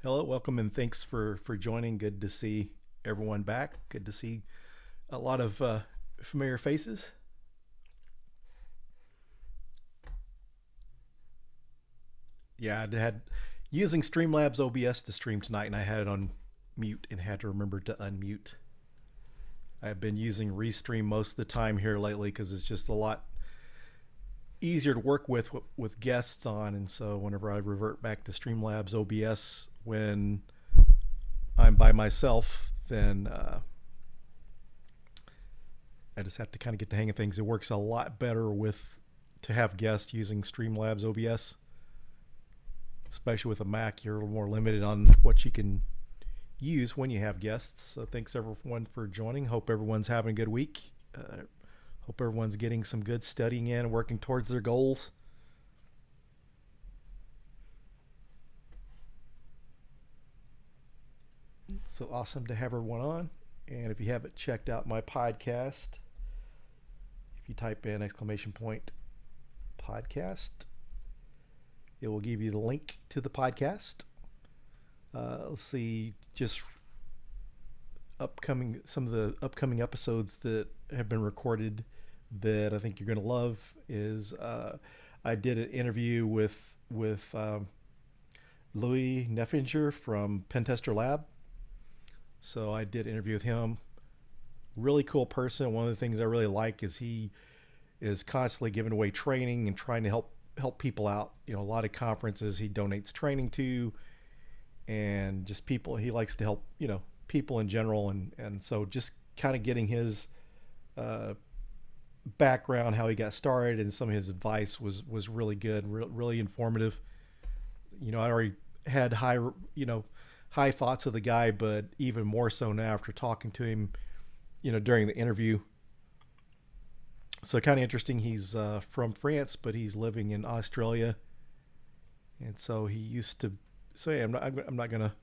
Hello, welcome, and thanks for joining. Good to see everyone back. Good to see a lot of familiar faces. Yeah, I had using Streamlabs OBS to stream tonight, and I had it on mute and had to remember to unmute. I've been using Restream most of the time here lately because it's just a lot easier to work with guests on, and so whenever I revert back to Streamlabs OBS when I'm by myself, then I just have to kind of get the hang of things. It works a lot better with to have guests using Streamlabs OBS, especially with a Mac. You're a little more limited on what you can use when you have guests. So thanks everyone for joining. Hope everyone's having a good week. Hope everyone's getting some good studying in and working towards their goals. So awesome to have everyone on. And if you haven't checked out my podcast, if you type in exclamation point podcast, it will give you the link to the podcast. Let's see, just upcoming some of the upcoming episodes that have been recorded that I think you're going to love is I did an interview with Louis Neffinger from Pentester Lab. So I did an interview with him. Really cool person. One of the things I really like is he is constantly giving away training and trying to help people out. You know, a lot of conferences he donates training to, and just people he likes to help. You know, people in general, and so just kind of getting his uh, background, how he got started, and some of his advice was really good, really informative. You know, I already had high thoughts of the guy, but even more so now after talking to him, during the interview. So kind of interesting. He's from France, but he's living in Australia, and so he used to. So yeah, I'm not gonna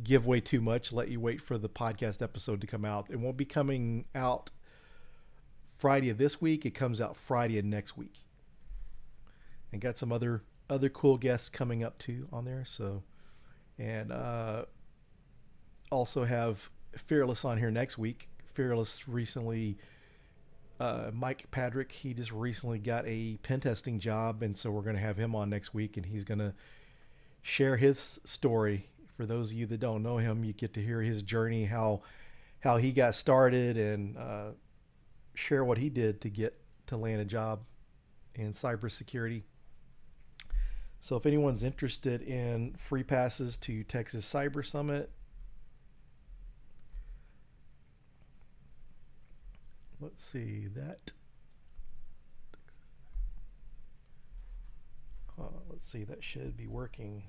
give away too much. Let you wait for the podcast episode to come out. It won't be coming out Friday of this week. It comes out Friday of next week, and got some other cool guests coming up too on there. So and also have Fearless on here next week. Fearless recently Mike Padrick, he just recently got a pen testing job, and so we're going to have him on next week, and he's going to share his story. For those of you that don't know him, you get to hear his journey, how he got started, and share what he did to get to land a job in cybersecurity. So if anyone's interested in free passes to Texas Cyber Summit, let's see that. Let's see, that should be working.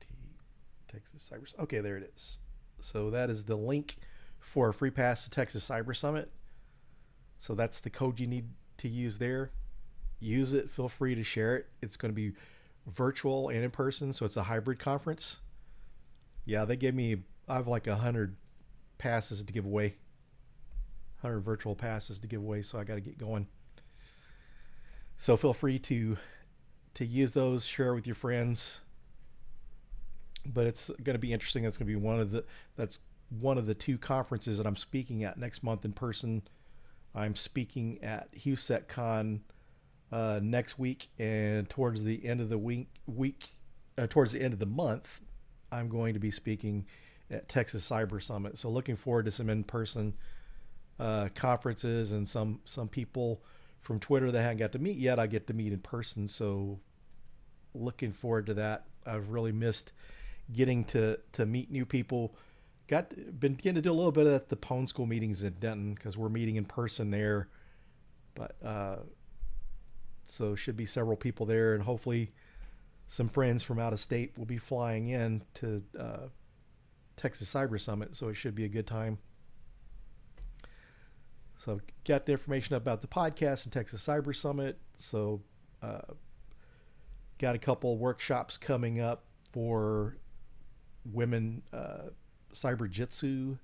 T Texas Cyber. Okay, there it is. So that is the link for a free pass to Texas Cyber Summit. So that's the code you need to use there. Use it. Feel free to share it. It's going to be virtual and in person, so it's a hybrid conference. Yeah, they gave me. I have like 100 passes to give away. 100 virtual passes to give away, so I got to get going. So feel free to use those, share with your friends. But it's going to be interesting. That's going to be one of the two conferences that I'm speaking at next month in person. I'm speaking at HughesCon next week, and towards the end of the towards the end of the month, I'm going to be speaking at Texas Cyber Summit. So looking forward to some in-person conferences, and some people from Twitter that I haven't got to meet yet, I get to meet in person. So looking forward to that. I've really missed getting to meet new people. Been getting to do a little bit at the Pwn School meetings at Denton because we're meeting in person there. But so should be several people there, and hopefully some friends from out of state will be flying in to Texas Cyber Summit. So it should be a good time. So got the information about the podcast and Texas Cyber Summit. So got a couple workshops coming up for women cyber jitsu.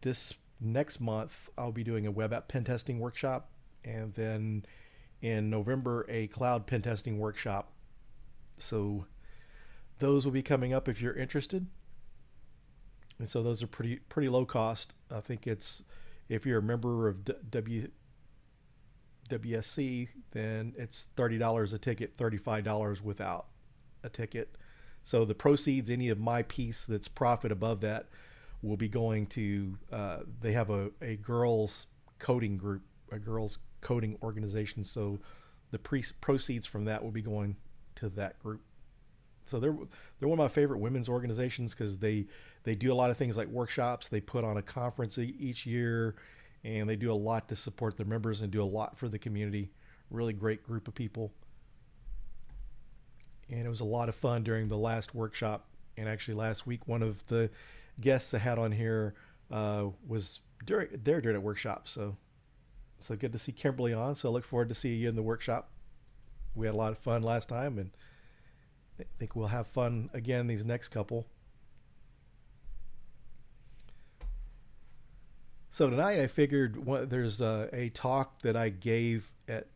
This next month, I'll be doing a web app pen testing workshop, and then in November, a cloud pen testing workshop. So those will be coming up if you're interested. And so those are pretty low cost. I think it's if you're a member of WSC, then it's $30 a ticket, $35 without a ticket. So the proceeds, any of my piece that's profit above that, will be going to. They have a girls coding group, a girls coding organization. So the proceeds from that will be going to that group. So they're one of my favorite women's organizations because they do a lot of things like workshops. They put on a conference each year, and they do a lot to support their members and do a lot for the community. Really great group of people. And it was a lot of fun during the last workshop. And actually, last week, one of the guests I had on here was during a workshop. So good to see Kimberly on. So I look forward to seeing you in the workshop. We had a lot of fun last time, and I think we'll have fun again these next couple. So tonight I figured there's a talk that I gave at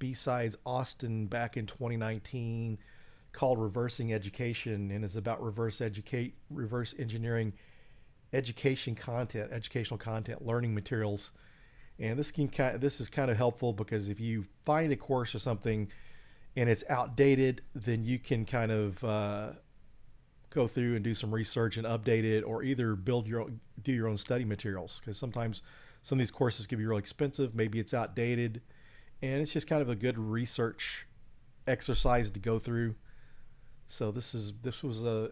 B-Sides Austin back in 2019 called Reversing Education, and it's about reverse engineering educational content, learning materials. And this is kind of helpful because if you find a course or something and it's outdated, then you can kind of go through and do some research and update it, or either do your own study materials, because sometimes some of these courses can be really expensive. Maybe it's outdated, and it's just kind of a good research exercise to go through. So this was I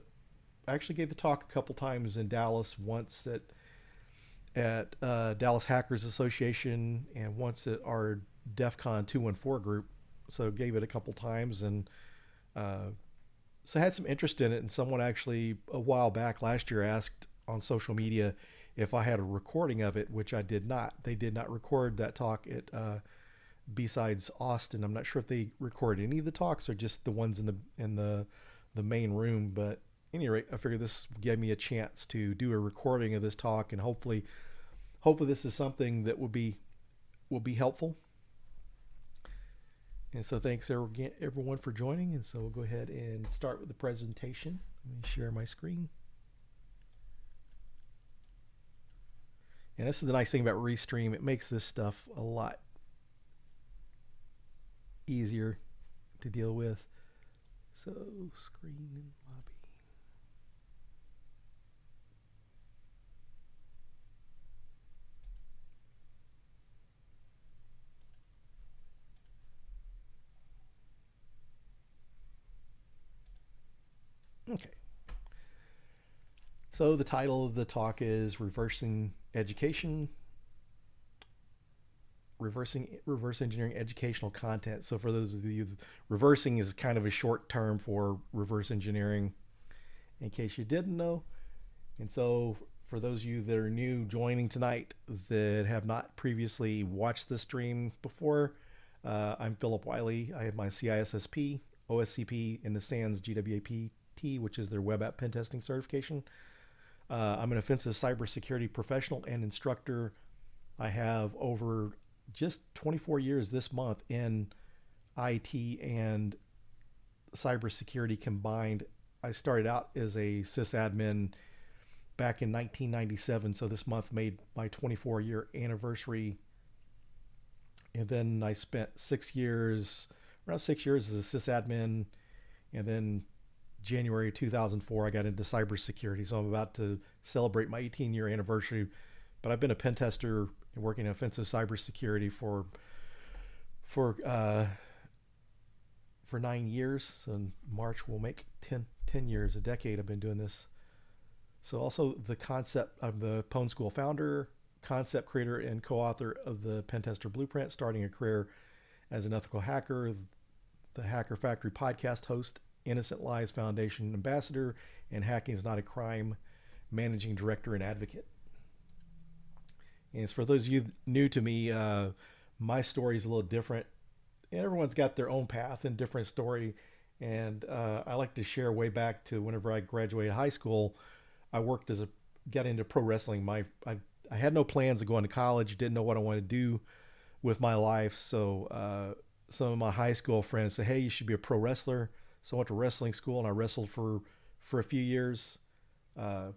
actually gave the talk a couple times in Dallas, once at Dallas Hackers Association and once at our DEF CON 214 group. So gave it a couple times, and so I had some interest in it. And someone actually a while back last year asked on social media if I had a recording of it, which I did not. They did not record that talk at B-Sides Austin. I'm not sure if they recorded any of the talks or just the ones in the main room. But at any rate, I figured this gave me a chance to do a recording of this talk, and hopefully this is something that will be helpful. And so thanks everyone for joining. And so we'll go ahead and start with the presentation. Let me share my screen. And this is the nice thing about Restream. It makes this stuff a lot easier to deal with. So screen and lobby. Okay. So the title of the talk is Reverse Engineering Educational Content. So for those of you, reversing is kind of a short term for reverse engineering, in case you didn't know. And so for those of you that are new joining tonight that have not previously watched the stream before, I'm Phillip Wiley. I have my CISSP, OSCP, and the SANS GWAP, which is their web app pen testing certification. I'm an offensive cybersecurity professional and instructor. I have over just 24 years this month in IT and cybersecurity combined. I started out as a sysadmin back in 1997, so this month made my 24-year anniversary. And then I spent around 6 years as a sysadmin, and then January 2004, I got into cybersecurity. So I'm about to celebrate my 18-year anniversary. But I've been a pen tester and working in offensive cybersecurity for 9 years. And March will make 10 years, a decade I've been doing this. So also the concept of the Pwn School founder, concept creator, and co-author of the Pen Tester Blueprint, starting a career as an ethical hacker, the Hacker Factory podcast host, Innocent Lies Foundation ambassador, and Hacking is Not a Crime managing director and advocate. And as for those of you new to me, my story is a little different. Everyone's got their own path and different story. And I like to share way back to whenever I graduated high school. I got into pro wrestling. I had no plans of going to college, didn't know what I wanted to do with my life. So some of my high school friends said, hey, you should be a pro wrestler. So I went to wrestling school and I wrestled for a few years. Uh,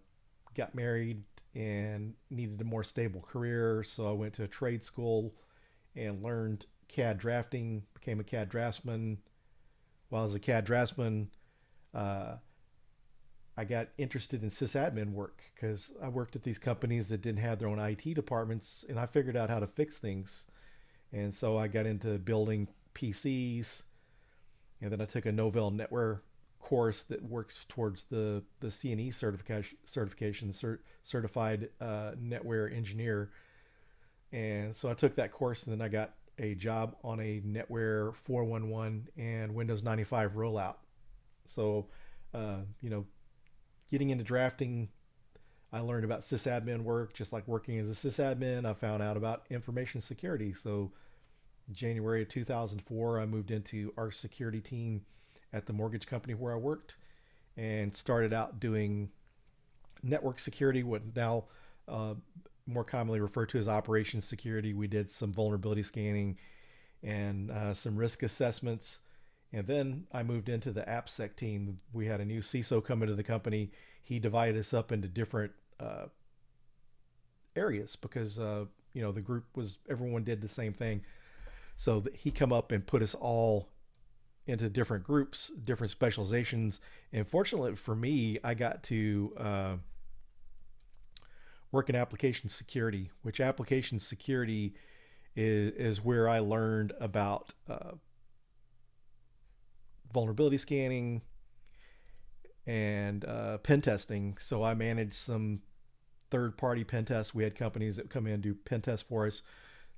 got married and needed a more stable career, so I went to a trade school and learned CAD drafting. Became a CAD draftsman. While I was a CAD draftsman, uh, I got interested in sysadmin work because I worked at these companies that didn't have their own IT departments, and I figured out how to fix things. And so I got into building PCs, and then I took a Novell NetWare course that works towards the CNE certification, certified NetWare engineer. And so I took that course, and then I got a job on a NetWare 411 and Windows 95 rollout. So, you know, getting into drafting, I learned about sysadmin work. Just like working as a sysadmin, I found out about information security. So January of 2004, I moved into our security team at the mortgage company where I worked, and started out doing network security, what now uh, more commonly referred to as operations security. We did some vulnerability scanning and some risk assessments. And then I moved into the AppSec team. We had a new CISO come into the company. He divided us up into different areas because the group was, everyone did the same thing. So he come up and put us all into different groups, different specializations. And fortunately for me, I got to work in application security, which application security is where I learned about vulnerability scanning and pen testing. So I managed some third-party pen tests. We had companies that come in and do pen tests for us.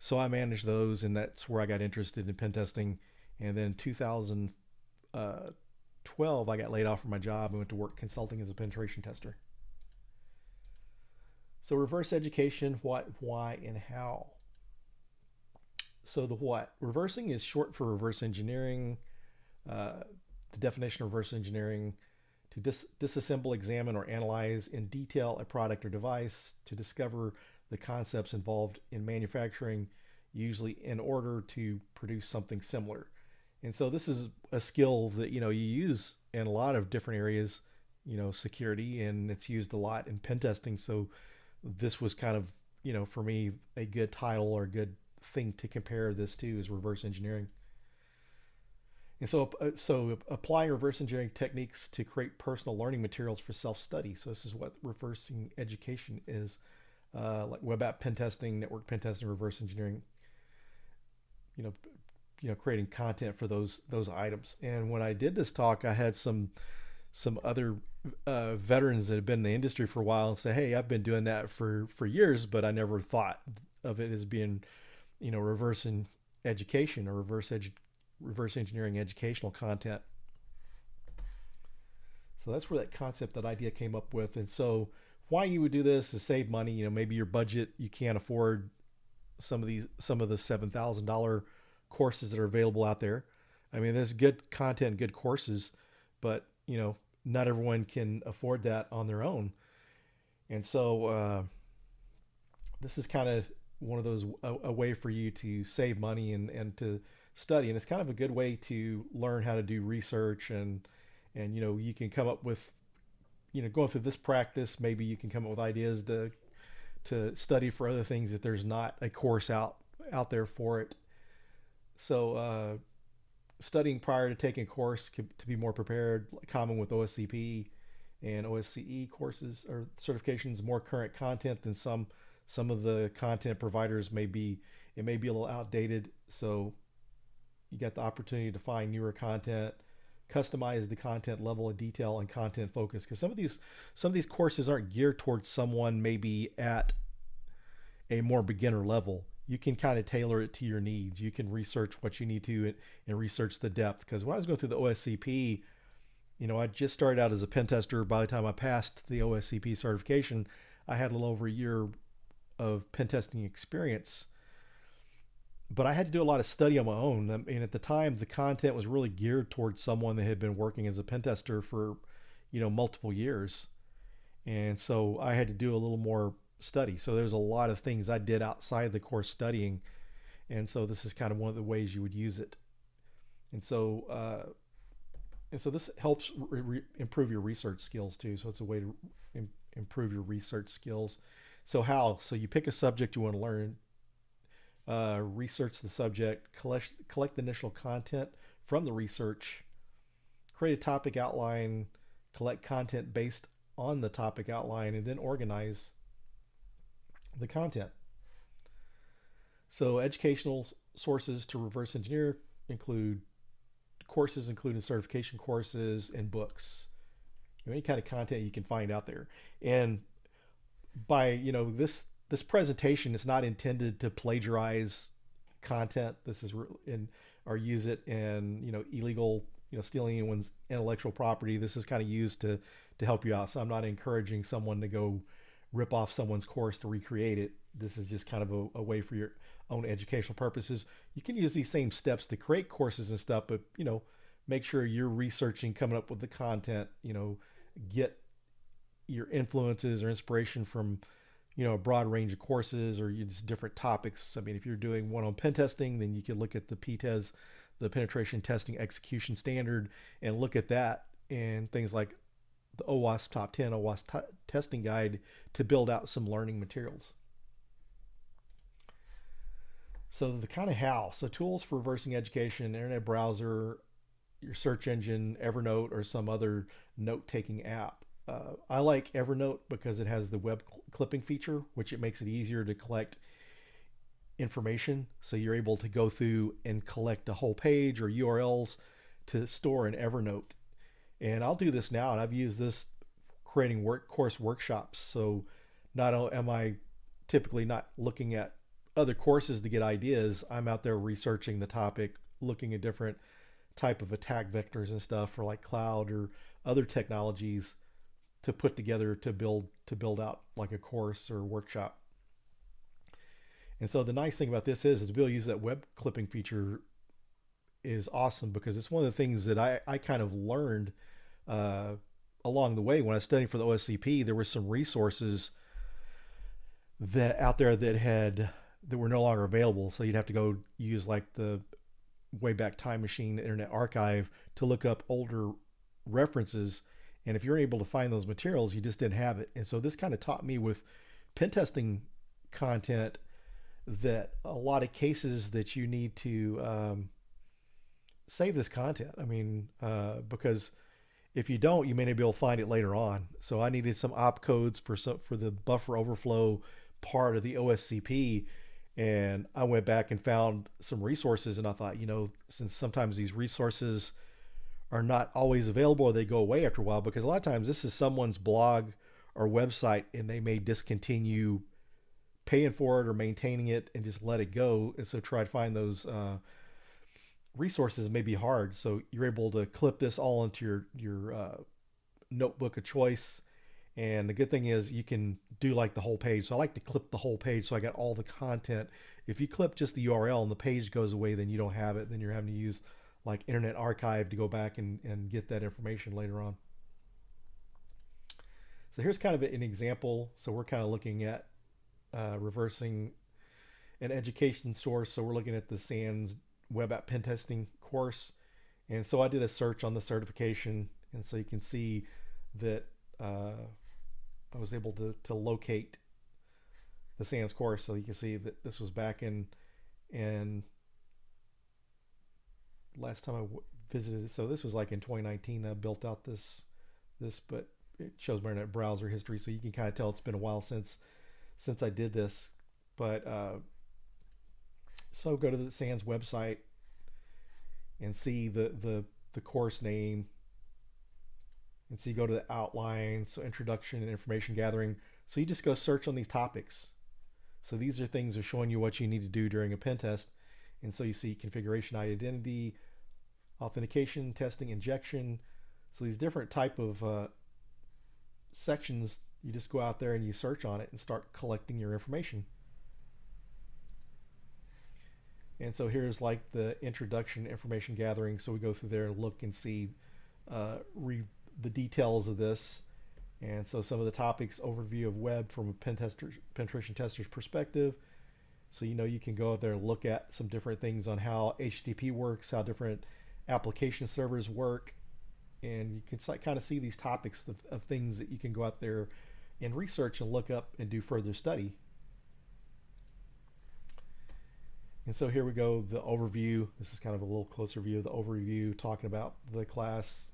So I managed those, and that's where I got interested in pen testing. And then 2012, I got laid off from my job and went to work consulting as a penetration tester. So reverse education, what, why, and how. So the what. Reversing is short for reverse engineering. Uh, the definition of reverse engineering: to disassemble, examine, or analyze in detail a product or device, to discover the concepts involved in manufacturing, usually in order to produce something similar. And so this is a skill that you use in a lot of different areas, security, and it's used a lot in pen testing. So this was kind of, for me, a good title or a good thing to compare this to is reverse engineering. And so applying reverse engineering techniques to create personal learning materials for self-study. So this is what reversing education is, like web app pen testing, network pen testing, reverse engineering. You know, creating content for those items. And when I did this talk, I had some other veterans that have been in the industry for a while and say, "Hey, I've been doing that for years, but I never thought of it as being, reverse in education or reverse engineering educational content." So that's where that concept, that idea came up with. And so why you would do this is save money. Maybe your budget, you can't afford some of the $7,000 courses that are available out there. I mean, there's good content, good courses, but not everyone can afford that on their own. And so this is kind of one of those, a way for you to save money and to study. And it's kind of a good way to learn how to do research, and you can come up with, going through this practice, maybe you can come up with ideas to study for other things if there's not a course out there for it. So studying prior to taking a course to be more prepared, common with OSCP and OSCE courses or certifications. More current content than some of the content providers may be. It may be a little outdated, so you got the opportunity to find newer content, customize the content level of detail and content focus, because some of these courses aren't geared towards someone maybe at a more beginner level. You can kind of tailor it to your needs. You can research what you need to and research the depth. Because when I was going through the OSCP, I just started out as a pen tester. By the time I passed the OSCP certification, I had a little over a year of pen testing experience. But I had to do a lot of study on my own. And at the time, the content was really geared towards someone that had been working as a pen tester for, multiple years. And so I had to do a little more study. So there's a lot of things I did outside the course studying. And so this is kind of one of the ways you would use it. And so And so this helps improve your research skills too. So it's a way to improve your research skills. So how? So you pick a subject you want to learn, research the subject, collect the initial content from the research, create a topic outline, collect content based on the topic outline, and then organize the content. So educational sources to reverse engineer include courses, including certification courses and books. Any kind of content you can find out there. And by this presentation is not intended to plagiarize content. This is in or use it in illegal stealing anyone's intellectual property. This is kind of used to help you out. So I'm not encouraging someone to go rip off someone's course to recreate it. This is just kind of a way for your own educational purposes. You can use these same steps to create courses and stuff, but make sure you're researching, coming up with the content. Get your influences or inspiration from a broad range of courses or just different topics. I mean, if you're doing one on pen testing, then you can look at the PTES, the Penetration Testing Execution Standard, and look at that and things like the OWASP Top 10 OWASP Testing Guide to build out some learning materials. So the kind of how. So tools for reversing education, internet browser, your search engine, Evernote, or some other note-taking app. I like Evernote because it has the web clipping feature, which it makes it easier to collect information. So you're able to go through and collect a whole page or URLs to store in Evernote. And I'll do this now, and I've used this creating course workshops. So not only am I typically not looking at other courses to get ideas, I'm out there researching the topic, looking at different type of attack vectors and stuff for like cloud or other technologies to put together to build out like a course or workshop. And so the nice thing about this is to be able to use that web clipping feature is awesome, because it's one of the things that I kind of learned along the way when I was studying for the OSCP. There were some resources that out there that were no longer available. So you'd have to go use like the Wayback Time Machine, the Internet Archive, to look up older references. And if you're able to find those materials, you just didn't have it. And so this kind of taught me with pen testing content that a lot of cases that you need to save this content. I mean, because if you don't, you may not be able to find it later on. So I needed some opcodes for the buffer overflow part of the OSCP. And I went back and found some resources, and I thought, since sometimes these resources are not always available or they go away after a while, because a lot of times this is someone's blog or website and they may discontinue paying for it or maintaining it and just let it go. And so try to find those resources may be hard. So you're able to clip this all into your notebook of choice. And the good thing is you can do like the whole page. So I like to clip the whole page so I got all the content. If you clip just the URL and the page goes away, then you don't have it. Then you're having to use like Internet Archive to go back and get that information later on. So here's kind of an example. So we're kind of looking at reversing an education source. So we're looking at the SANS web app pen testing course. And so I did a search on the certification. And so you can see that I was able to locate the SANS course. So you can see that this was back in last time I visited it. So this was like in 2019 that I built out this, but it shows my internet browser history. So you can kind of tell it's been a while since I did this. But so go to the SANS website and see the course name. And so you go to the outline, so introduction and information gathering. So you just go search on these topics. So these are things that are showing you what you need to do during a pen test. And so you see configuration, identity, authentication, testing, injection. So these different type of sections, you just go out there and you search on it and start collecting your information. And so here's like the introduction information gathering. So we go through there and look and see, read the details of this. And so some of the topics, overview of web from a penetration tester's perspective. So you can go out there and look at some different things on how HTTP works, how different application servers work, and you can kind of see these topics of things that you can go out there and research and look up and do further study. And so here we go, the overview. This is kind of a little closer view of the overview, talking about the class.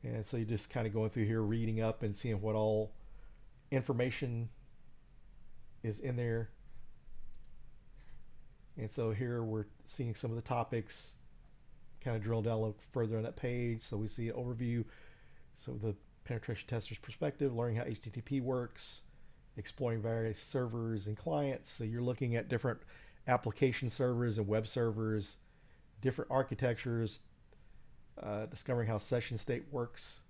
And so you're just kind of going through here, reading up and seeing what all information is in there. And so here we're seeing some of the topics, kind of drill down a little further on that page. So we see an overview. So the penetration tester's perspective, learning how HTTP works, exploring various servers and clients. So you're looking at different application servers and web servers, different architectures, discovering how session state works.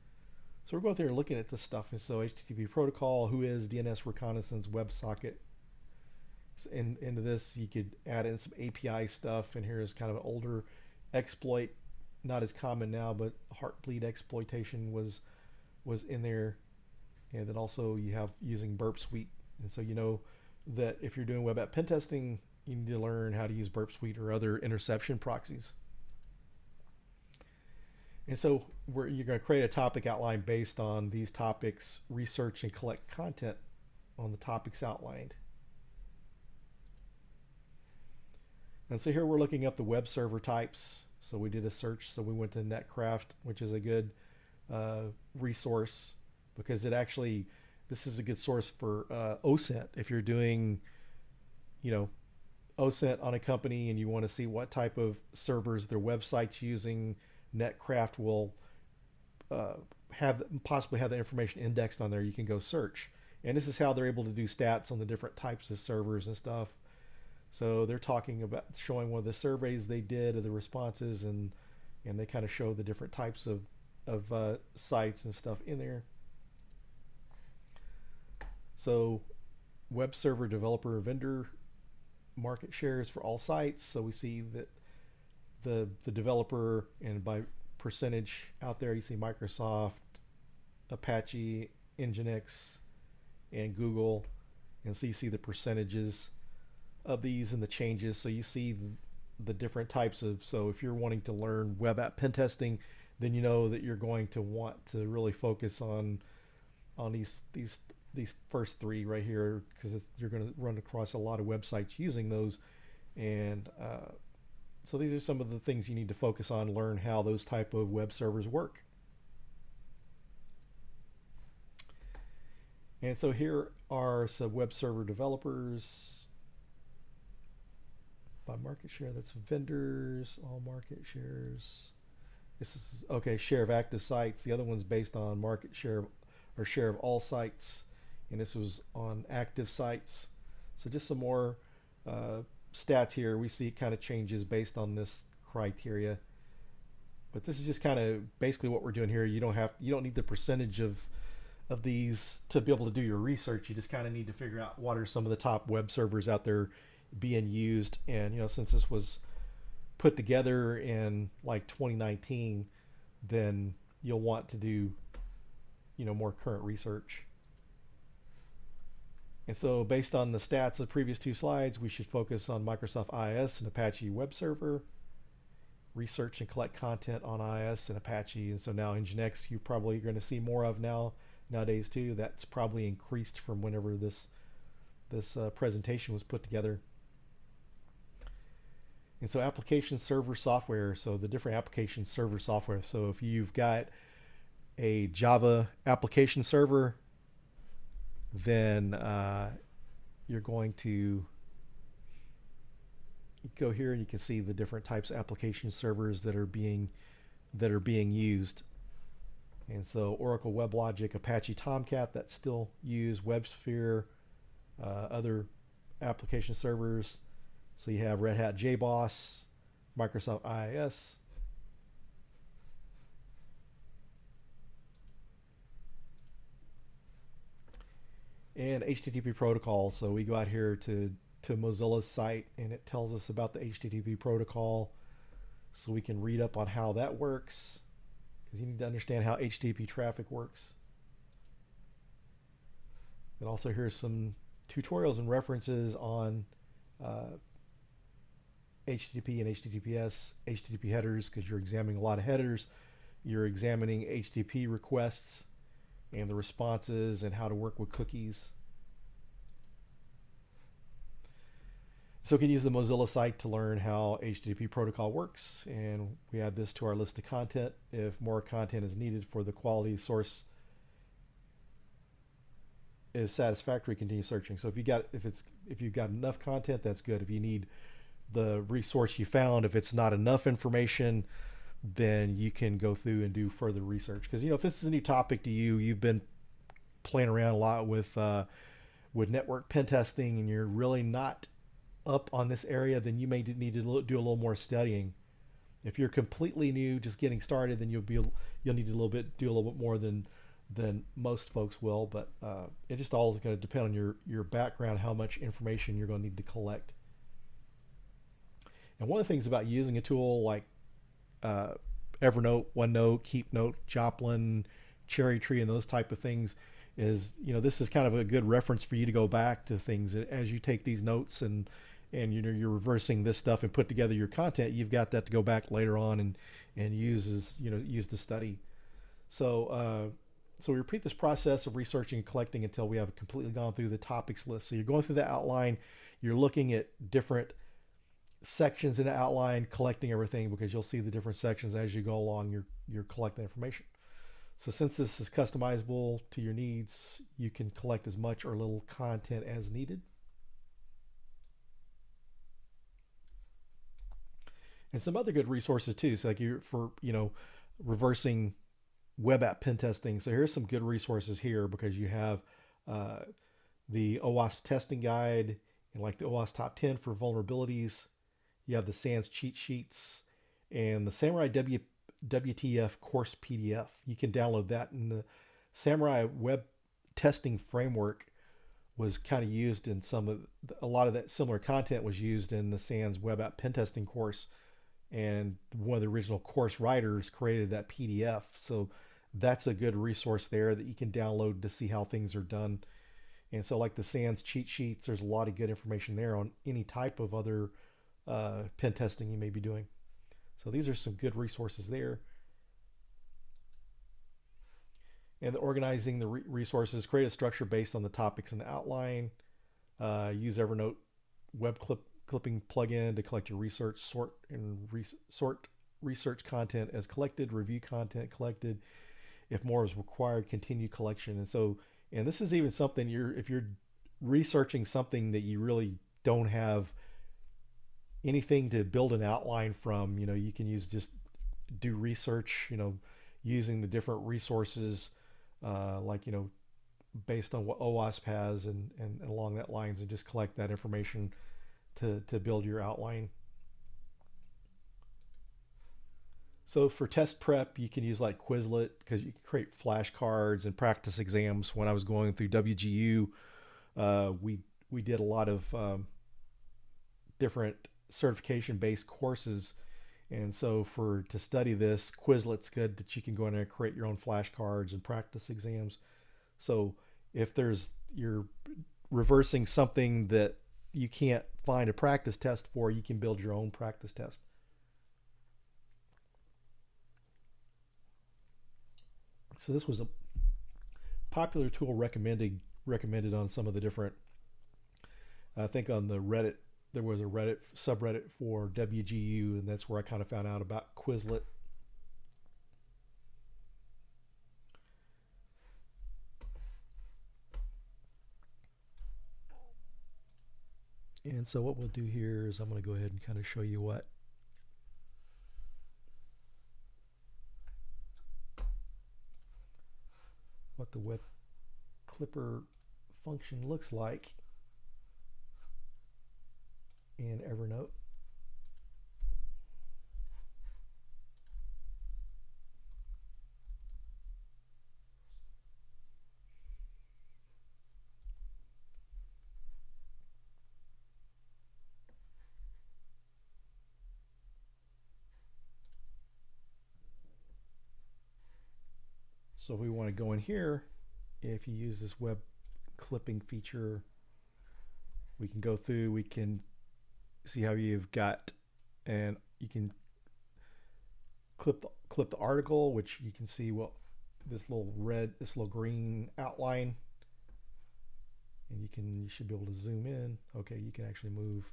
So we're going through and looking at this stuff. And so HTTP protocol, who is DNS reconnaissance, WebSocket. Into this, you could add in some API stuff. And here is kind of an older exploit, not as common now, but Heartbleed exploitation was in there. And then also you have using Burp Suite. And so you know that if you're doing web app pen testing, you need to learn how to use Burp Suite or other interception proxies. And so you're going to create a topic outline based on these topics, research and collect content on the topics outlined. And so here we're looking up the web server types. So we did a search. So we went to Netcraft, which is a good resource, because this is a good source for OSINT. If you're doing, OSINT on a company and you want to see what type of servers their website's using, Netcraft will possibly have the information indexed on there. You can go search. And this is how they're able to do stats on the different types of servers and stuff. So they're talking about showing one of the surveys they did of the responses, and they kind of show the different types of sites and stuff in there. So web server developer vendor market shares for all sites. So we see that the developer, and by percentage out there, you see Microsoft, Apache, Nginx, and Google. And so you see the percentages of these and the changes. So you see the different types of, so if you're wanting to learn web app pen testing, then you know that you're going to want to really focus on these first three right here, because you're going to run across a lot of websites using those. And so these are some of the things you need to focus on, learn how those type of web servers work. And so here are some web server developers by market share. That's vendors, all market shares. This is, okay, share of active sites. The other one's based on market share or share of all sites. And this was on active sites. So just some more stats here. We see it kind of changes based on this criteria. But this is just kind of basically what we're doing here. You don't need the percentage of these to be able to do your research. You just kind of need to figure out what are some of the top web servers out there being used. And since this was put together in like 2019, then you'll want to do more current research. And so based on the stats of the previous two slides, we should focus on Microsoft IIS and Apache web server, research and collect content on IIS and Apache. And so now Nginx, you're probably going to see more of nowadays too. That's probably increased from whenever this presentation was put together. And so application server software, so the different application server software. So if you've got a Java application server, then you're going to go here and you can see the different types of application servers that are being used. And so Oracle WebLogic, Apache Tomcat, that's still used, WebSphere, other application servers. So you have Red Hat JBoss, Microsoft IIS. And HTTP protocol. So we go out here to Mozilla's site, and it tells us about the HTTP protocol, so we can read up on how that works, because you need to understand how HTTP traffic works. And also here's some tutorials and references on HTTP and HTTPS, HTTP headers, because you're examining a lot of headers. You're examining HTTP requests and the responses and how to work with cookies. So we can use the Mozilla site to learn how HTTP protocol works, and we add this to our list of content. If more content is needed for the quality source is satisfactory, continue searching. So if you've got enough content, that's good. If you need the resource you found, if it's not enough information, then you can go through and do further research. Because if this is a new topic to you, you've been playing around a lot with network pen testing, and you're really not up on this area, then you may need to do a little more studying. If you're completely new, just getting started, then you'll need to do a little bit more than most folks will. But it just all is going to depend on your background, how much information you're going to need to collect. And one of the things about using a tool like Evernote, OneNote, KeepNote, Joplin, Cherry Tree, and those type of things is, this is kind of a good reference for you to go back to things as you take these notes and you're reversing this stuff and put together your content. You've got that to go back later on and use to study. So we repeat this process of researching and collecting until we have completely gone through the topics list. So you're going through the outline, you're looking at different sections in the outline, collecting everything, because you'll see the different sections as you go along. You're collecting information. So since this is customizable to your needs, you can collect as much or little content as needed. And some other good resources too. So reversing web app pen testing. So here's some good resources here, because you have the OWASP testing guide and like the OWASP top 10 for vulnerabilities. You have the SANS cheat sheets and the Samurai WTF course PDF. You can download that. And the Samurai web testing framework was kind of used in a lot of that similar content was used in the SANS web app pen testing course. And one of the original course writers created that PDF. So that's a good resource there that you can download to see how things are done. And so like the SANS cheat sheets, there's a lot of good information there on any type of other pen testing you may be doing. So these are some good resources there. And organizing the resources, create a structure based on the topics in the outline. Use Evernote web clipping plugin to collect your research, sort research content as collected, review content collected. If more is required, continue collection. And this is even something if you're researching something that you really don't have anything to build an outline from, you can just do research, using the different resources, based on what OWASP has and along that lines, and just collect that information to build your outline. So for test prep, you can use like Quizlet, because you can create flashcards and practice exams. When I was going through WGU, we did a lot of different certification-based courses, and so to study this, Quizlet's good, that you can go in there and create your own flashcards and practice exams. So if you're reversing something that you can't find a practice test for, you can build your own practice test. So this was a popular tool recommended on some of the different, I think on the Reddit, there was a Reddit subreddit for WGU, and that's where I kind of found out about Quizlet. And so what we'll do here is I'm going to go ahead and kind of show you what the web clipper function looks like in Evernote. So if we want to go in here, if you use this web clipping feature, we can go through, we can see how you've got, and you can clip clip the article, which you can see what this little green outline, and you should be able to zoom in. Okay, you can actually move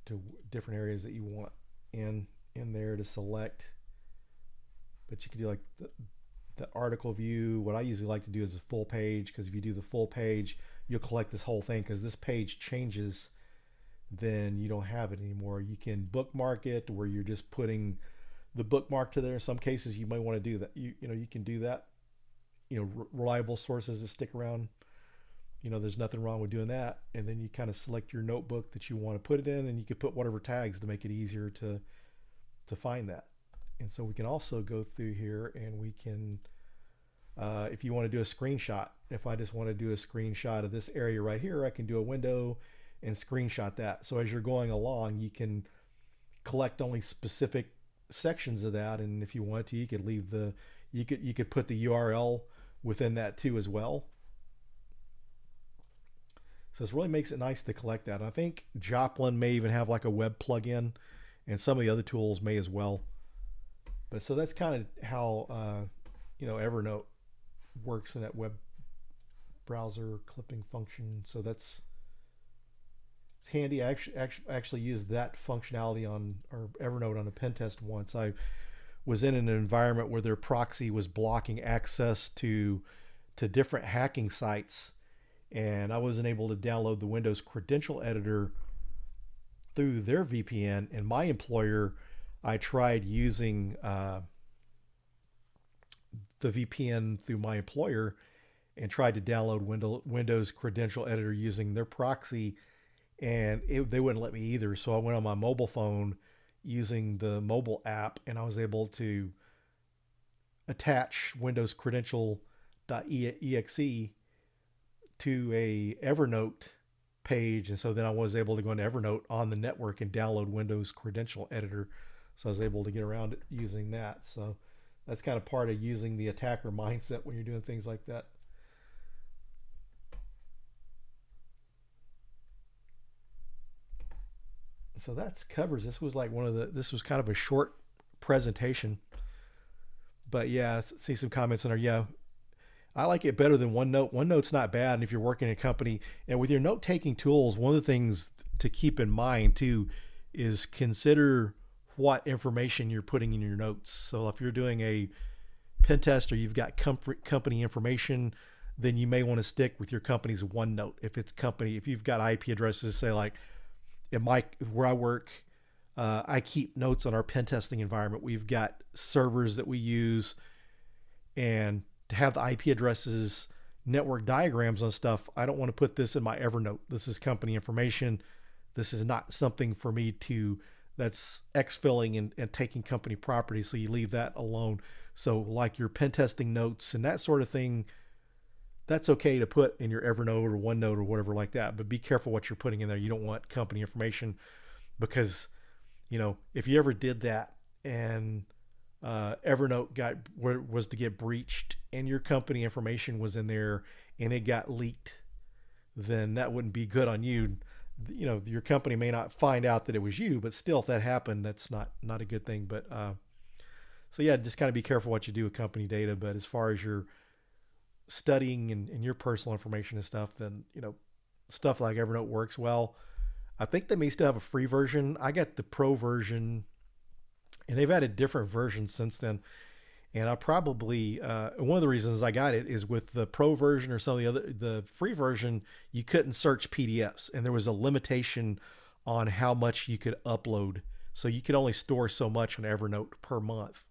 to different areas that you want in there to select. But you can do like the article view. What I usually like to do is a full page, because if you do the full page, you'll collect this whole thing, because this page changes, then you don't have it anymore. You can bookmark it where you're just putting the bookmark to there. In some cases you might want to do that. You can do that. Reliable sources that stick around. There's nothing wrong with doing that. And then you kind of select your notebook that you want to put it in, and you can put whatever tags to make it easier to find that. And so we can also go through here, and we can, if you want to do a screenshot, if I just want to do a screenshot of this area right here, I can do a window and screenshot that. So as you're going along, you can collect only specific sections of that, and if you want to, you could leave you could put the URL within that too as well. So this really makes it nice to collect that. And I think Joplin may even have like a web plugin, and some of the other tools may as well. But so that's kind of how Evernote works in that web browser clipping function. So it's handy. I actually used that functionality on Evernote on a pen test once. I was in an environment where their proxy was blocking access to different hacking sites, and I wasn't able to download the Windows credential editor through their VPN. And my employer, I tried using the VPN through my employer and tried to download Windows credential editor using their proxy, and they wouldn't let me either. So I went on my mobile phone using the mobile app, and I was able to attach Windows credential.exe to a Evernote page. And so then I was able to go into Evernote on the network and download Windows credential editor. So I was able to get around it using that. So that's kind of part of using the attacker mindset when you're doing things like that. So that's covers. This was kind of a short presentation, but yeah, see some comments in there. Yeah, I like it better than OneNote. OneNote's not bad, and if you're working in a company and with your note-taking tools, one of the things to keep in mind too is consider what information you're putting in your notes. So if you're doing a pen test or you've got company information, then you may want to stick with your company's OneNote. If you've got IP addresses, say like where I work, I keep notes on our pen testing environment. We've got servers that we use, and to have the IP addresses, network diagrams on stuff, I don't want to put this in my Evernote. This is company information. This is not something for me that's exfilling and taking company property. So you leave that alone. So like your pen testing notes and that sort of thing, that's okay to put in your Evernote or OneNote or whatever like that. But be careful what you're putting in there. You don't want company information, because, if you ever did that and Evernote was to get breached and your company information was in there and it got leaked, then that wouldn't be good on you. Your company may not find out that it was you, but still, if that happened, that's not a good thing. But so yeah, just kind of be careful what you do with company data. But as far as your studying and your personal information and stuff, then stuff like Evernote works well. I think they may still have a free version. I got the pro version, and they've added different versions since then. And I probably one of the reasons I got it is with the pro version or some of the free version, you couldn't search PDFs, and there was a limitation on how much you could upload. So you could only store so much on Evernote per month.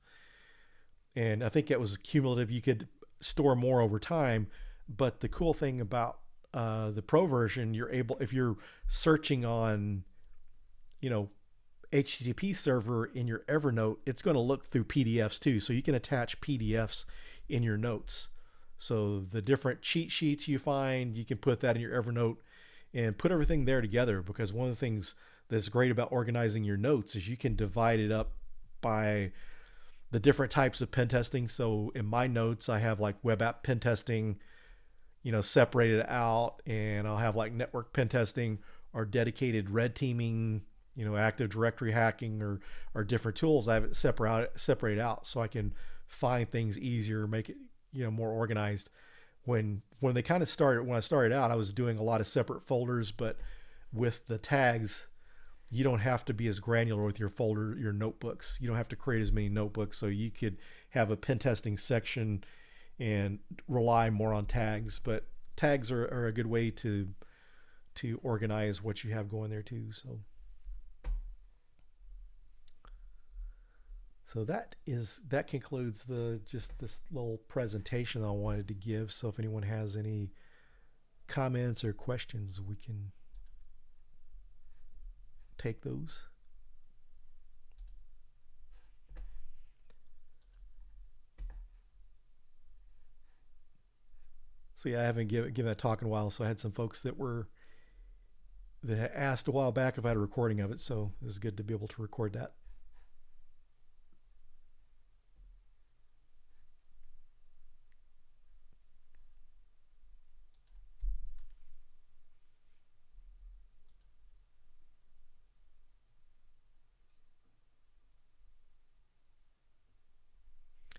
And I think it was cumulative. You could store more over time. But the cool thing about the pro version, you're able, if you're searching on, HTTP server in your Evernote, it's going to look through PDFs too. So you can attach PDFs in your notes. So the different cheat sheets you find, you can put that in your Evernote and put everything there together, because one of the things that's great about organizing your notes is you can divide it up by the different types of pen testing. So in my notes, I have like web app pen testing, separated out, and I'll have like network pen testing or dedicated red teaming Active Directory hacking or different tools. I have it separate out so I can find things easier, make it more organized. When they kind of started when I started out, I was doing a lot of separate folders, but with the tags, you don't have to be as granular with your notebooks. You don't have to create as many notebooks, so you could have a pen testing section and rely more on tags. But tags are a good way to organize what you have going there too. So that concludes just this little presentation I wanted to give. So if anyone has any comments or questions, we can take those. So yeah, I haven't given that talk in a while, so I had some folks that had asked a while back if I had a recording of it, so it was good to be able to record that.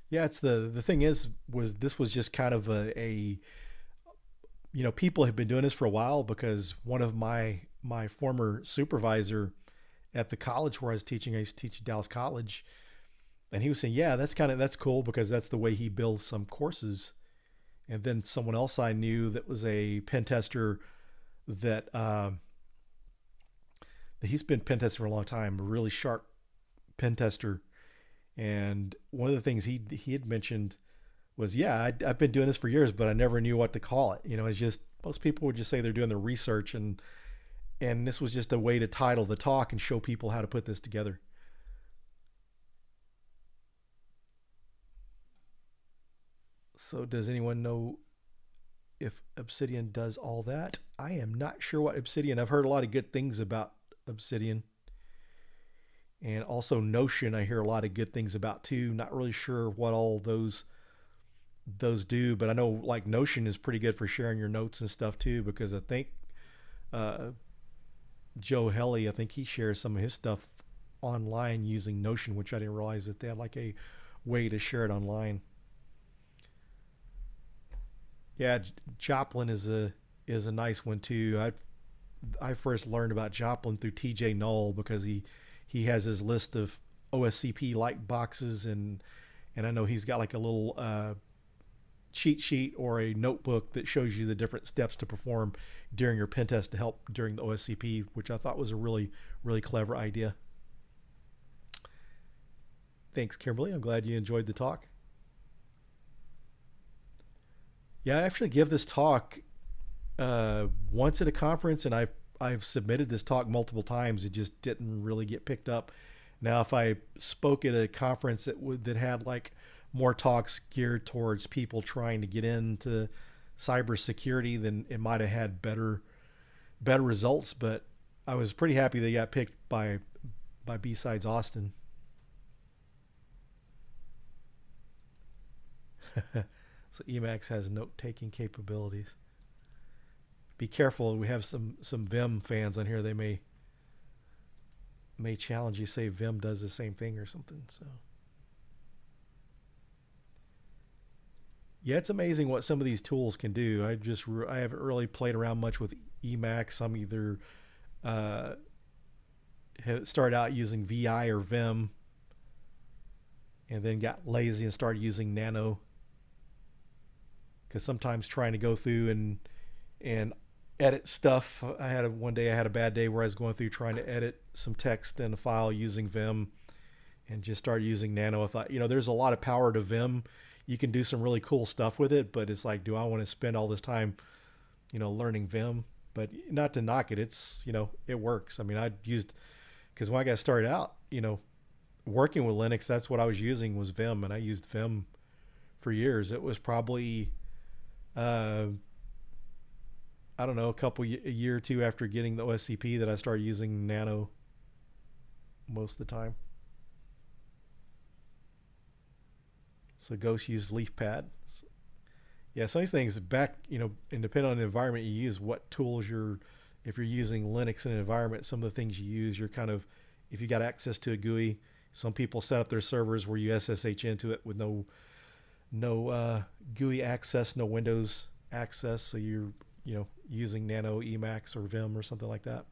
Yeah, it's the thing is was this was just kind of a people have been doing this for a while, because one of my former supervisor at the college where I was teaching, I used to teach at Dallas College, and he was saying, yeah, that's cool because that's the way he builds some courses. And then someone else I knew that was a pen tester that he's been pen testing for a long time, a really sharp pen tester. And one of the things he had mentioned was, yeah, I've been doing this for years, but I never knew what to call it. It's just most people would just say they're doing their research, and this was just a way to title the talk and show people how to put this together. So does anyone know if Obsidian does all that? I am not sure what Obsidian. I've heard a lot of good things about Obsidian. And also Notion, I hear a lot of good things about too. Not really sure what all those do, but I know like Notion is pretty good for sharing your notes and stuff too, because I think uh, Joe Helly, I think he shares some of his stuff online using Notion, which I didn't realize that they had like a way to share it online. Yeah, Joplin is a nice one too. I first learned about Joplin through TJ Knoll, because he has his list of OSCP light boxes, and I know he's got like a little cheat sheet or a notebook that shows you the different steps to perform during your pen test to help during the OSCP, which I thought was a really, really clever idea. Thanks, Kimberly. I'm glad you enjoyed the talk. Yeah, I actually give this talk once at a conference, and I've submitted this talk multiple times. It just didn't really get picked up. Now, if I spoke at a conference that had like more talks geared towards people trying to get into cybersecurity, then it might have had better results. But I was pretty happy they got picked by B-Sides Austin. So Emacs has note taking capabilities. Be careful. We have some Vim fans on here. They may challenge you. Say Vim does the same thing or something. So yeah, it's amazing what some of these tools can do. I haven't really played around much with Emacs. I'm either uh, started out using VI or Vim, and then got lazy and started using Nano, because sometimes trying to go through and edit stuff. One day I had a bad day where I was going through trying to edit some text in a file using Vim, and just started using Nano. I thought, there's a lot of power to Vim. You can do some really cool stuff with it, but it's like, do I want to spend all this time, learning Vim? But not to knock it, it works. I mean, because when I got started out, working with Linux, that's what I was using was Vim, and I used Vim for years. It was probably uh, I don't know, a year or two after getting the OSCP that I started using Nano most of the time. So Ghost used LeafPad. Yeah, some of these things back, and depending on the environment you use, what tools you're if you're using Linux in an environment, some of the things you use, you're kind of, if you got access to a GUI, some people set up their servers where you SSH into it with no GUI access, no Windows access, so you're using Nano, Emacs, or Vim or something like that.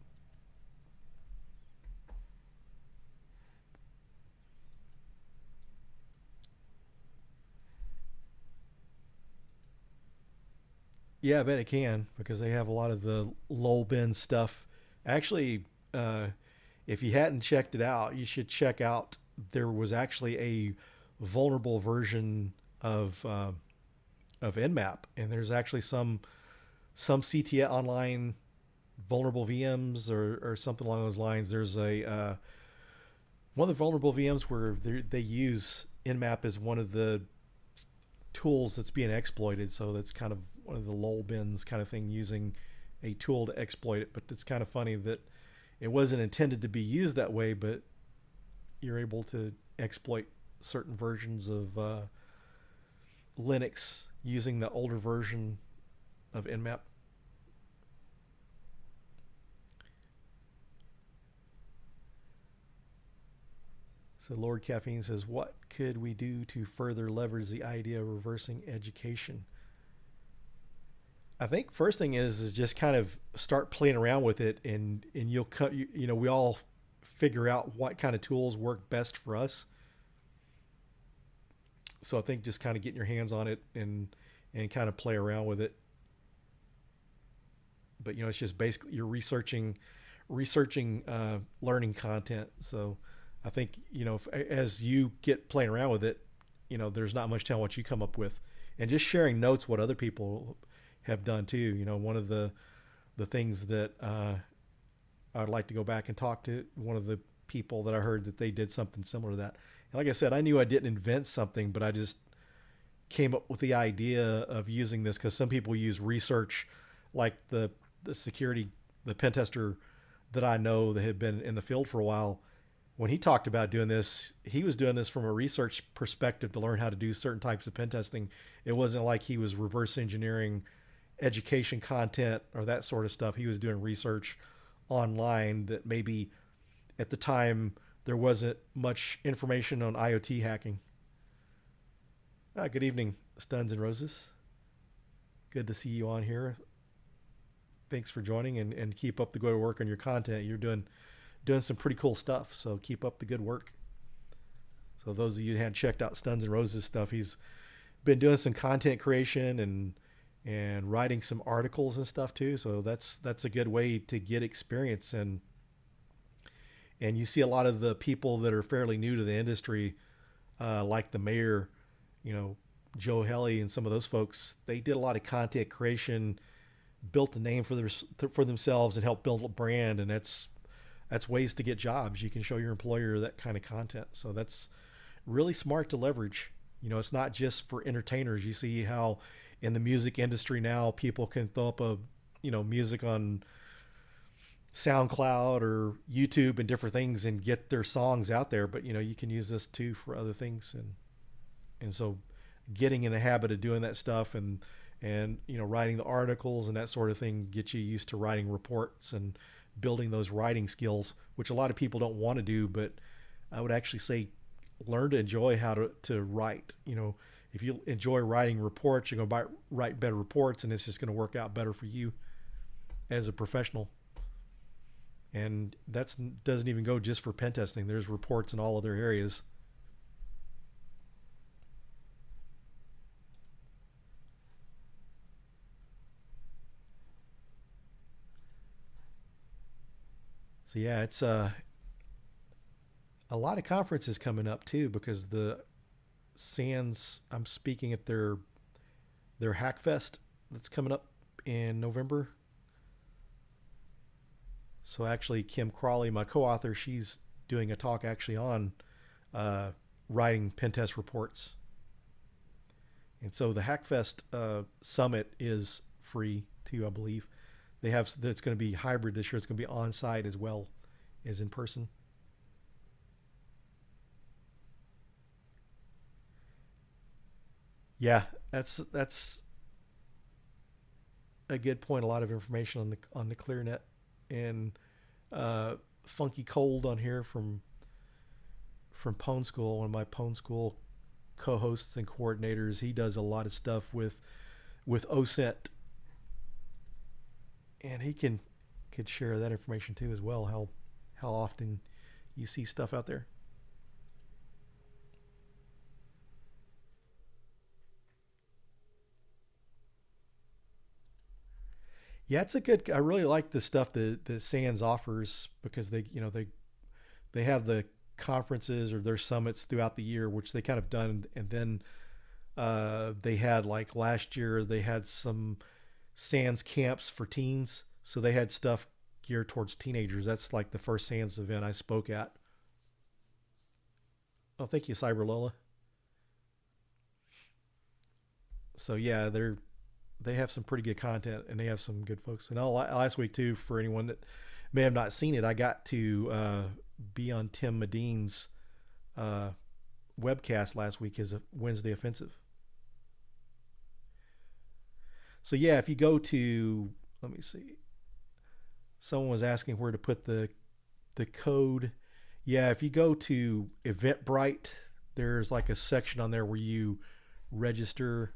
Yeah, I bet it can because they have a lot of the low bin stuff. Actually, uh, if you hadn't checked it out, you should check out. There was actually a vulnerable version of Nmap, and there's actually some CTA online vulnerable VMs or something along those lines. There's a one of the vulnerable VMs where they use Nmap as one of the tools that's being exploited. So that's kind of one of the lol bins kind of thing, using a tool to exploit it. But it's kind of funny that it wasn't intended to be used that way, but you're able to exploit certain versions of Linux using the older version of Nmap. So Lord Caffeine says, what could we do to further leverage the idea of reversing education? I think first thing is just kind of start playing around with it, and you'll cut we all figure out what kind of tools work best for us. So I think just kind of getting your hands on it and kind of play around with it. But it's just basically you're researching learning content. So I think as you get playing around with it, there's not much telling what you come up with, and just sharing notes what other people have done too. One of the things that I'd like to go back and talk to one of the people that I heard that they did something similar to that. And like I said, I knew I didn't invent something, but I just came up with the idea of using this because some people use research, like the security, the pen tester that I know that had been in the field for a while. When he talked about doing this, he was doing this from a research perspective to learn how to do certain types of pen testing. It wasn't like he was reverse engineering education content or that sort of stuff. He was doing research online that maybe at the time there wasn't much information on IoT hacking. Good evening, Stuns and Roses. Good to see you on here. Thanks for joining, and keep up the good work on your content. You're doing some pretty cool stuff, so keep up the good work. So those of you who had checked out Stuns and Roses stuff, he's been doing some content creation and writing some articles and stuff too. So that's a good way to get experience, and you see a lot of the people that are fairly new to the industry, like the mayor, Joe Helly and some of those folks. They did a lot of content creation, built a name for themselves, and helped build a brand, and that's ways to get jobs. You can show your employer that kind of content. So that's really smart to leverage. It's not just for entertainers. You see how in the music industry now people can throw up music on SoundCloud or YouTube and different things and get their songs out there. But you can use this too for other things, and so getting in the habit of doing that stuff and writing the articles and that sort of thing get you used to writing reports and building those writing skills, which a lot of people don't want to do. But I would actually say learn to enjoy how to write. If you enjoy writing reports, you're going to write better reports, and it's just going to work out better for you as a professional. And that doesn't even go just for pen testing. There's reports in all other areas. So yeah, it's a lot of conferences coming up too, because the Sands, I'm speaking at their Hackfest that's coming up in November. So actually, Kim Crawley, my co-author, she's doing a talk actually on uh, writing pen test reports. And so the Hackfest summit is free too, I believe. They have it's going to be hybrid this year. It's going to be on site as well as in person. Yeah, that's a good point. A lot of information on the ClearNet. And Funky Cold on here from Pwn School, one of my Pwn School co-hosts and coordinators. He does a lot of stuff with OSENT, and he could share that information too as well. How often you see stuff out there. Yeah, it's a good. I really like the stuff that Sands offers because they have the conferences or their summits throughout the year, which they kind of done, and then they had like last year they had some Sands camps for teens, so they had stuff geared towards teenagers. That's like the first Sands event I spoke at. Oh, thank you, Cyber Lola. So yeah, they have some pretty good content and they have some good folks. And last week too, for anyone that may have not seen it, I got to be on Tim Medine's uh, webcast last week as a Wednesday Offensive. So yeah, if you go to, let me see, someone was asking where to put the code. Yeah, if you go to Eventbrite, there's like a section on there where you register.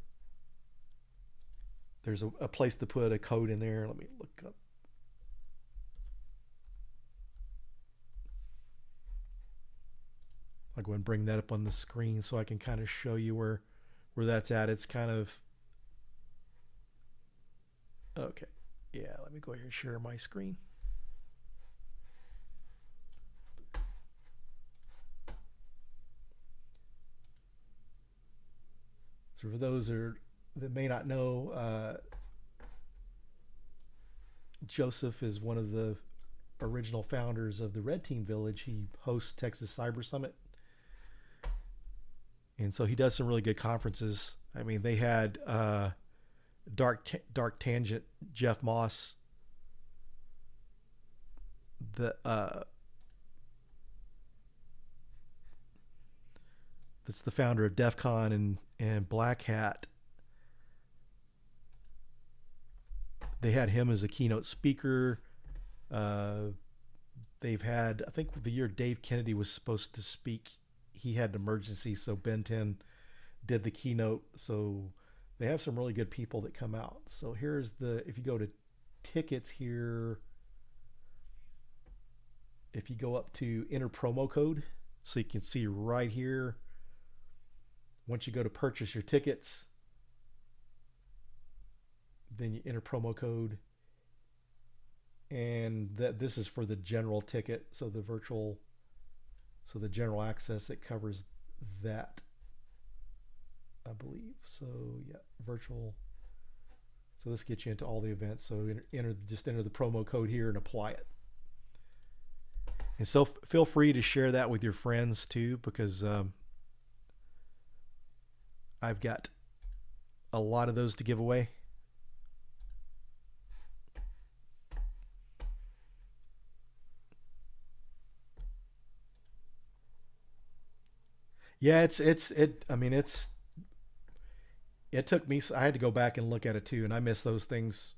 There's a place to put a code in there. Let me look up. I'll go ahead and bring that up on the screen so I can kind of show you where that's at. It's kind of okay. Yeah, let me go here and share my screen. So for those that may not know, Joseph is one of the original founders of the Red Team Village. He hosts Texas Cyber Summit, and so he does some really good conferences. I mean, they had Dark Tangent, Jeff Moss, the that's the founder of DEF CON and Black Hat. They had him as a keynote speaker. Uh, they've had, I think the year Dave Kennedy was supposed to speak, he had an emergency, so Ben 10 did the keynote. So they have some really good people that come out. So here's if you go to tickets here, if you go up to enter promo code, so you can see right here, once you go to purchase your tickets, then you enter promo code, and this is for the general ticket. So the general access, it covers that, I believe. So yeah, virtual. So this gets you into all the events. So just enter the promo code here and apply it. And so feel free to share that with your friends too, because I've got a lot of those to give away. Yeah, I mean, it took me. I had to go back and look at it too, and I miss those things.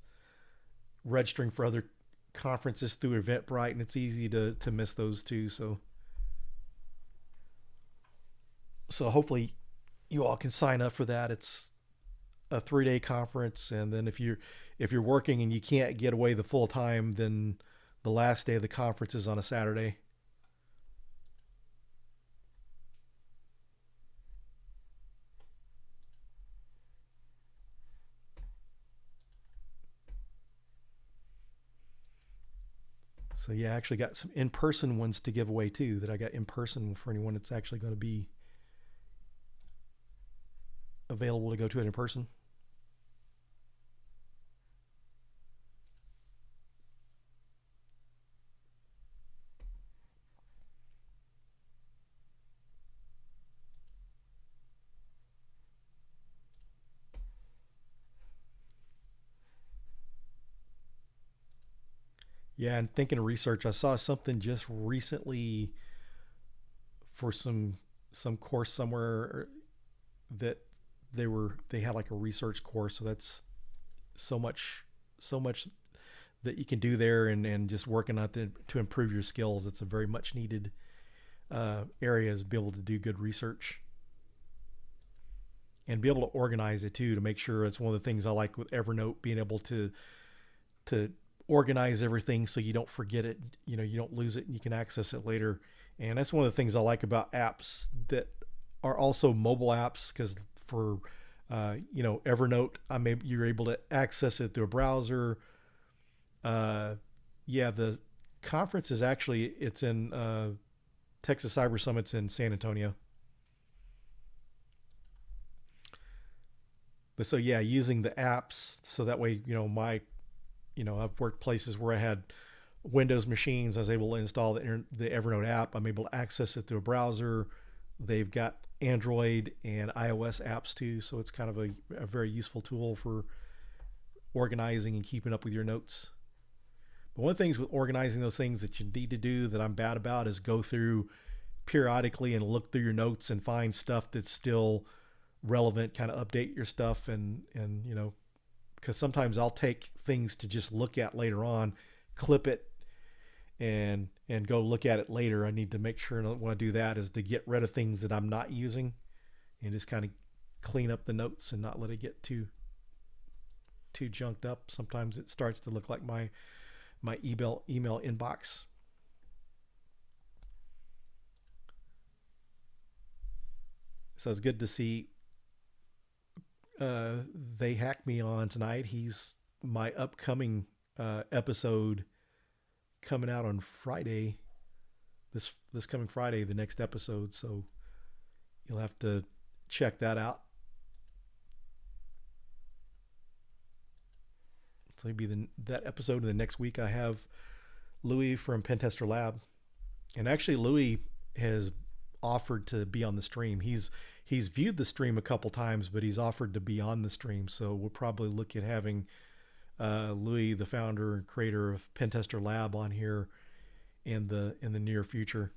Registering for other conferences through Eventbrite, and it's easy to miss those too. So hopefully you all can sign up for that. It's a 3-day conference, and then if you're working and you can't get away the full time, then the last day of the conference is on a Saturday. So yeah, I actually got some in-person ones to give away too. That I got in person for anyone that's actually going to be available to go to it in person. Yeah, and thinking of research, I saw something just recently for some course somewhere that they had like a research course. So that's so much that you can do there, and just working on to improve your skills. It's a very much needed area, is be able to do good research and be able to organize it too, to make sure. It's one of the things I like with Evernote, being able to organize everything so you don't forget it, you don't lose it, and you can access it later. And that's one of the things I like about apps that are also mobile apps, because for Evernote, you're able to access it through a browser. The conference is actually, it's in Texas Cyber Summit's in San Antonio. But so yeah, using the apps, so that way, I've worked places where I had Windows machines. I was able to install the Evernote app. I'm able to access it through a browser. They've got Android and iOS apps too, so it's kind of a very useful tool for organizing and keeping up with your notes. But one of the things with organizing those things that you need to do, that I'm bad about, is go through periodically and look through your notes and find stuff that's still relevant, kind of update your stuff, and because sometimes I'll take things to just look at later on, clip it, and go look at it later. I need to make sure, when I do that, is to get rid of things that I'm not using, and just kind of clean up the notes and not let it get too junked up. Sometimes it starts to look like my email inbox. So it's good to see they hacked me on tonight. He's my upcoming episode coming out on Friday. This coming Friday, the next episode. So you'll have to check that out. So maybe that episode of the next week. I have Louis from Pentester Lab, and actually Louis has offered to be on the stream. He's viewed the stream a couple times, but he's offered to be on the stream. So we'll probably look at having Louis, the founder and creator of Pentester Lab, on here in the near future.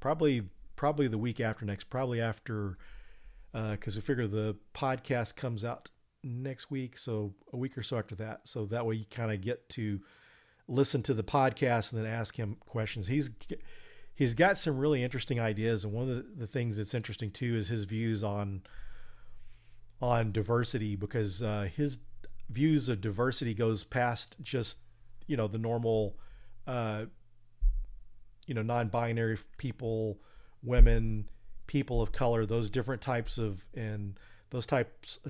Probably the week after next. Probably after, because we figure the podcast comes out next week, so a week or so after that. So that way you kind of get to listen to the podcast and then ask him questions. He's got some really interesting ideas, and one of the things that's interesting too is his views on diversity, because his views of diversity goes past just the normal non-binary people, women, people of color, those different types of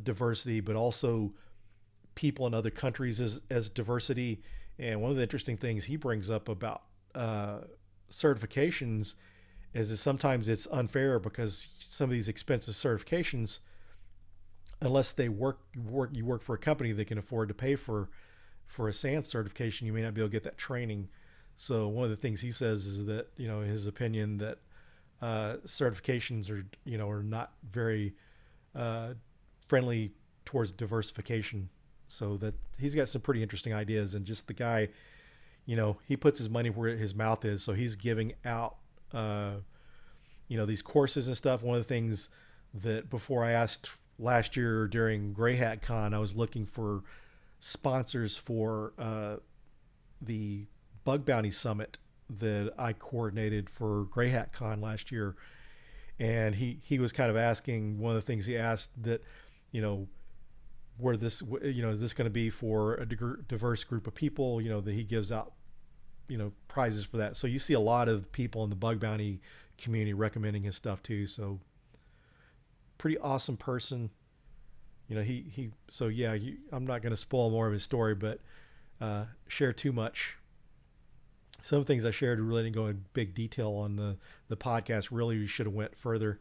diversity, but also people in other countries as diversity. And one of the interesting things he brings up about certifications is that sometimes it's unfair, because some of these expensive certifications, unless you work for a company that can afford to pay for a SANS certification, you may not be able to get that training. So one of the things he says is that, his opinion that certifications are not very friendly towards diversification. So that he's got some pretty interesting ideas, and just the guy, he puts his money where his mouth is. So he's giving out, these courses and stuff. One of the things that, before I asked last year during Grey Hat Con, I was looking for sponsors for the Bug Bounty Summit that I coordinated for Grey Hat Con last year. And he was kind of asking, one of the things he asked, that, where this, is this going to be for a diverse group of people, that he gives out, prizes for that. So you see a lot of people in the bug bounty community recommending his stuff too. So pretty awesome person. I'm not going to spoil more of his story, but share too much. Some things I shared really didn't go in big detail on the podcast. Really, we should have went further.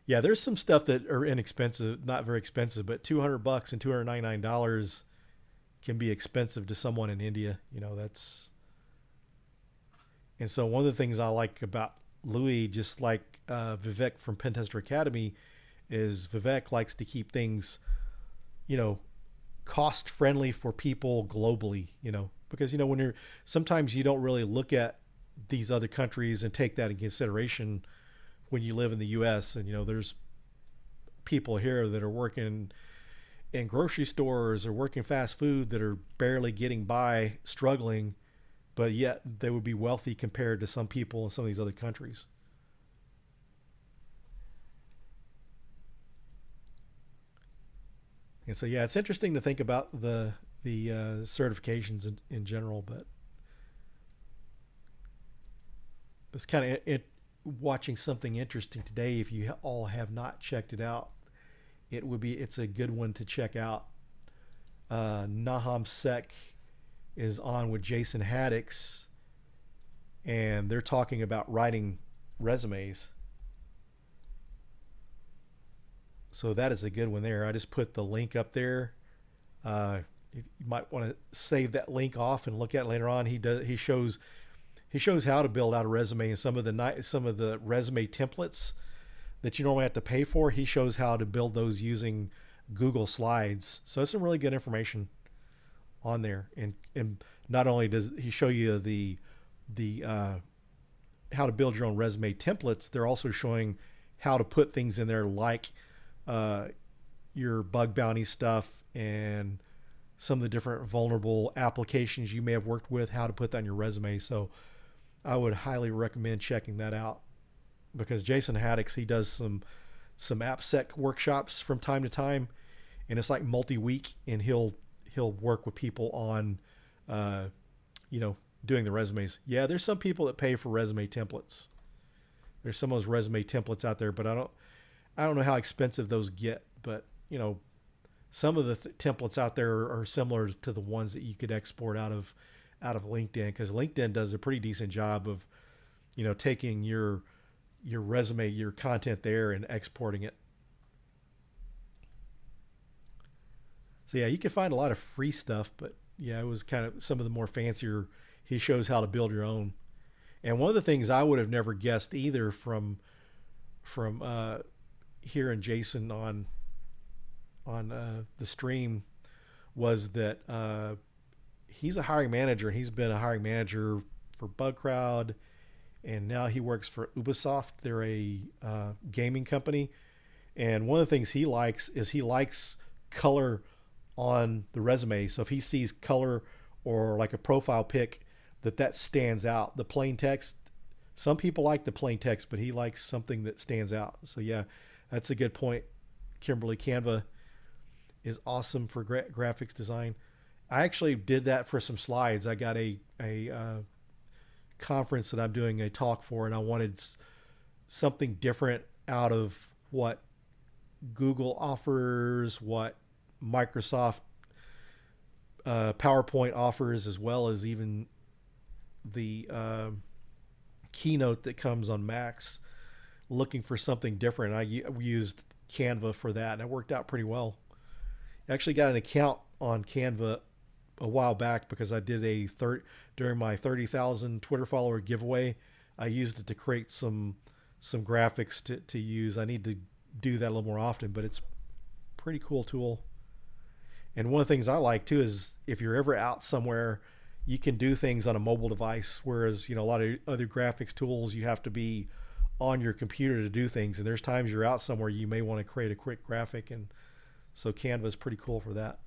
Yeah, there's some stuff that are inexpensive, not very expensive, but $200 and $299 can be expensive to someone in India. And so one of the things I like about Louis, just like Vivek from Pentester Academy, is Vivek likes to keep things, cost friendly for people globally, because, when sometimes you don't really look at these other countries and take that in consideration when you live in the US, and, there's people here that are working in grocery stores or working fast food that are barely getting by, struggling, but yet they would be wealthy compared to some people in some of these other countries. And so, yeah, it's interesting to think about the certifications in general, but it's kind of watching something interesting today. If you all have not checked it out, it's a good one to check out. Nahum Sek is on with Jason Haddix, and they're talking about writing resumes. So that is a good one there. I just put the link up there. Uh, you might want to save that link off and look at it later on. He shows how to build out a resume and some of the resume templates that you normally have to pay for. He shows how to build those using Google Slides. So it's some really good information on there. And not only does he show you the how to build your own resume templates, they're also showing how to put things in there like uh, your bug bounty stuff and some of the different vulnerable applications you may have worked with, how to put that on your resume. So I would highly recommend checking that out because Jason Haddix, he does some AppSec workshops from time to time, and it's like multi-week, and he'll work with people on, uh, doing the resumes. Yeah, there's some people that pay for resume templates. There's some of those resume templates out there, but I don't know how expensive those get. But some of the templates out there are similar to the ones that you could export out of LinkedIn, because LinkedIn does a pretty decent job of taking your resume, your content there, and exporting it. So yeah, you can find a lot of free stuff, but yeah, it was kind of some of the more fancier. He shows how to build your own. And one of the things I would have never guessed either from hearing Jason on the stream was that he's a hiring manager. He's been a hiring manager for BugCrowd, and now he works for Ubisoft. They're a gaming company, and one of the things he likes is he likes color on the resume. So if he sees color or like a profile pic that stands out, the plain text. Some people like the plain text, but he likes something that stands out. So yeah, that's a good point, Kimberly. Canva is awesome for graphics design. I actually did that for some slides. I got a conference that I'm doing a talk for, and I wanted something different out of what Google offers, what Microsoft PowerPoint offers, as well as even the keynote that comes on Macs. Looking for something different, I used Canva for that, and it worked out pretty well. I actually got an account on Canva a while back because I did during my 30,000 Twitter follower giveaway. I used it to create some graphics to use. I need to do that a little more often, but it's a pretty cool tool. And one of the things I like too is if you're ever out somewhere, you can do things on a mobile device, whereas a lot of other graphics tools you have to be on your computer to do things. And there's times you're out somewhere you may want to create a quick graphic, and so Canva is pretty cool for that.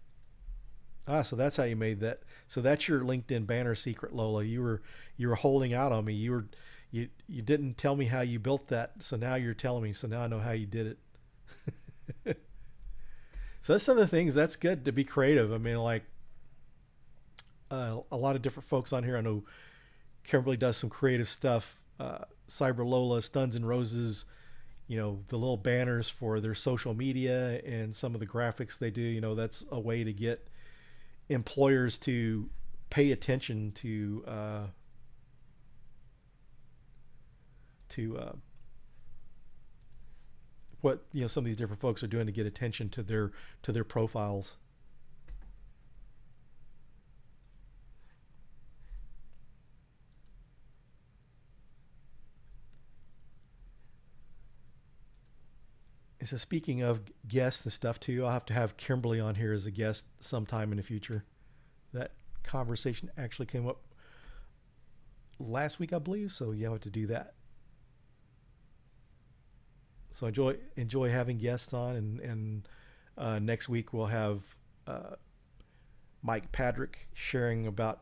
So that's how you made that. So that's your LinkedIn banner secret, Lola. You were holding out on me. You didn't tell me how you built that, so now you're telling me. So now I know how you did it. So that's some of the things. That's good to be creative. I mean, like a lot of different folks on here. I know Kimberly does some creative stuff. Cyber Lola, Stuns and Roses, the little banners for their social media and some of the graphics they do. That's a way to get employers to pay attention to what some of these different folks are doing to get attention to their profiles. So speaking of guests and stuff too, I'll have to have Kimberly on here as a guest sometime in the future. That conversation actually came up last week, I believe. So yeah, I'll have to do that. So enjoy having guests on, and Next week we'll have uh, Mike Padrick sharing about,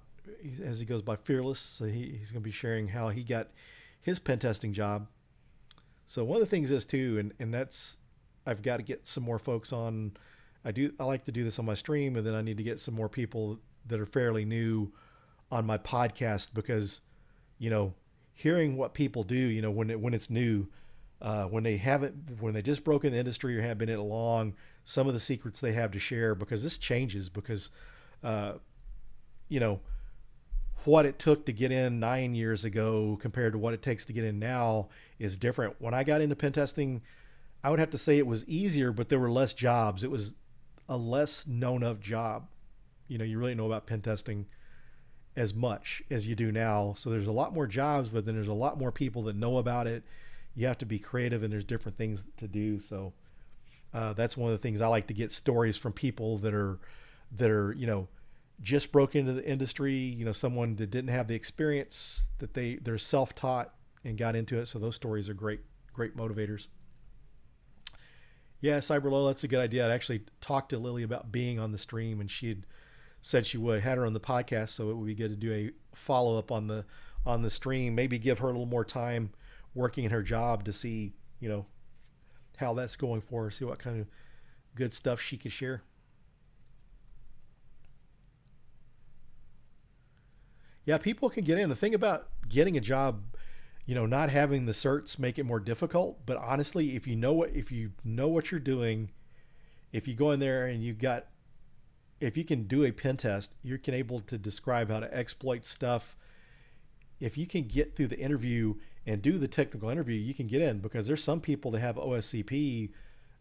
as he goes by Fearless. So he's going to be sharing how he got his pen testing job. So one of the things is too, and that's, I've got to get some more folks on. I like to do this on my stream, and then I need to get some more people that are fairly new on my podcast, because you know, hearing what people do, when it's new, when they just broke in the industry or have been in it long, some of the secrets they have to share, because this changes, because uh, you know what it took to get in 9 years ago compared to what it takes to get in now is different. When I got into pen testing, I would have to say it was easier, but there were less jobs. It was a less known of job. You really know about pen testing as much as you do now. So there's a lot more jobs, but then there's a lot more people that know about it. You have to be creative, and there's different things to do. So that's one of the things I like to get stories from people that are just broke into the industry. Someone that didn't have the experience, that they're self-taught and got into it. So those stories are great motivators. Yeah, Cyber Lola, that's a good idea. I actually talked to Lily about being on the stream, and she had said she would. Had her on the podcast, so it would be good to do a follow up on the stream. Maybe give her a little more time working in her job to see how that's going for her. See what kind of good stuff she could share. Yeah, people can get in. The thing about getting a job, not having the certs make it more difficult. But honestly, if you know what you're doing, if you go in there and if you can do a pen test, you can able to describe how to exploit stuff. If you can get through the interview and do the technical interview, you can get in, because there's some people that have OSCP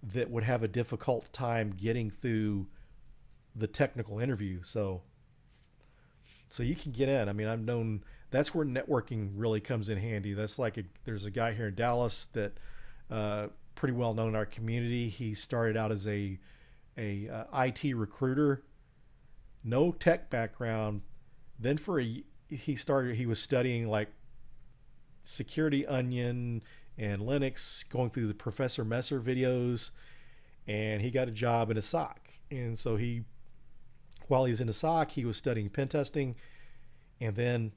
that would have a difficult time getting through the technical interview. So you can get in. I mean, I've known that's where networking really comes in handy. That's like there's a guy here in Dallas that pretty well known in our community. He started out as a IT recruiter, no tech background. Then he was studying like security onion and Linux, going through the Professor Messer videos, and he got a job in a SOC. And so while he was in a SOC, he was studying pen testing, and then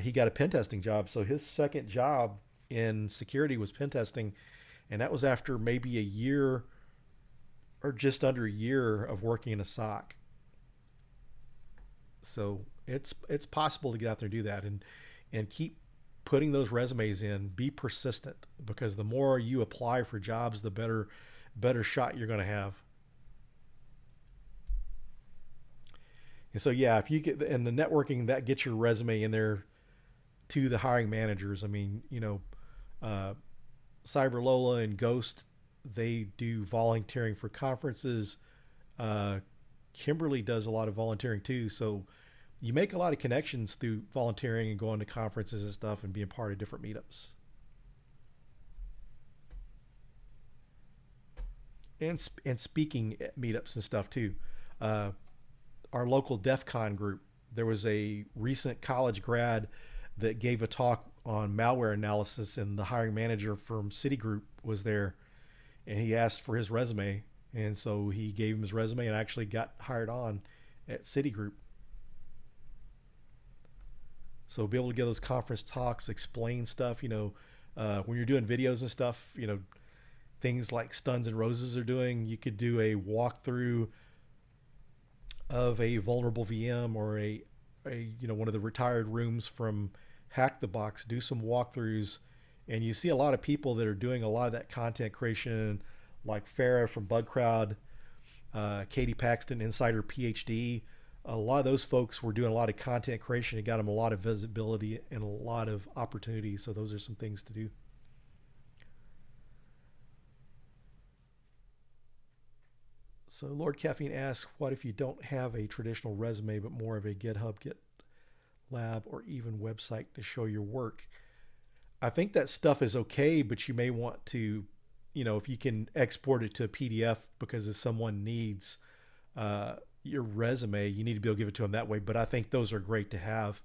he got a pen testing job. So his second job in security was pen testing, and that was after maybe a year or just under a year of working in a SOC. So it's possible to get out there and do that, and keep putting those resumes in. Be persistent, because the more you apply for jobs, the better shot you're going to have. And so yeah, if you get, and the networking that gets your resume in there to the hiring managers. I mean, uh, Cyber Lola and Ghost, they do volunteering for conferences. Uh, Kimberly does a lot of volunteering too. So you make a lot of connections through volunteering and going to conferences and stuff and being part of different meetups. And speaking at meetups and stuff too. Uh, our local DEF CON group, there was a recent college grad that gave a talk on malware analysis, and the hiring manager from Citigroup was there, and he asked for his resume. And so he gave him his resume and actually got hired on at Citigroup. So be able to give those conference talks, explain stuff, when you're doing videos and stuff, things like Stuns and Roses are doing, you could do a walkthrough of a vulnerable VM, or one of the retired rooms from Hack the Box. Do some walkthroughs, and you see a lot of people that are doing a lot of that content creation, like Farah from BugCrowd, Katie Paxton, Insider PhD. A lot of those folks were doing a lot of content creation. It got them a lot of visibility and a lot of opportunities. So those are some things to do. So Lord Caffeine asks, what if you don't have a traditional resume, but more of a GitHub, GitLab, or even website to show your work? I think that stuff is okay, but you may want to, if you can export it to a PDF, because if someone needs your resume, you need to be able to give it to them that way. But I think those are great to have.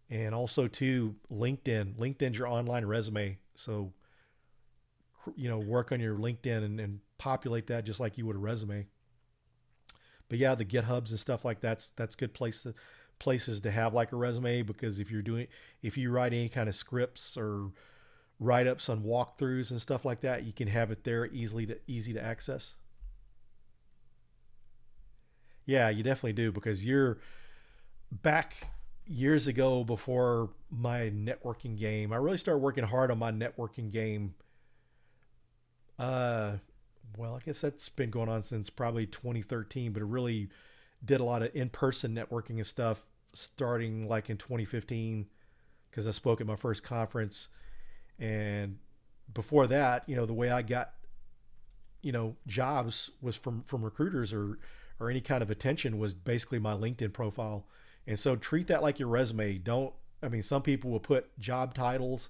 And also too, LinkedIn's your online resume. So, work on your LinkedIn and populate that just like you would a resume. But yeah, the GitHubs and stuff like that's good places to have like a resume, because if you write any kind of scripts or write ups on walkthroughs and stuff like that, you can have it there easy to access. Yeah, you definitely do, because you're back years ago before my networking game. I really started working hard on my networking game. Uh, well, I guess that's been going on since probably 2013, but it really did a lot of in-person networking and stuff starting like in 2015, because I spoke at my first conference. And before that, the way I got, jobs was from recruiters, or any kind of attention was basically my LinkedIn profile. And so treat that like your resume. Don't I mean Some people will put job titles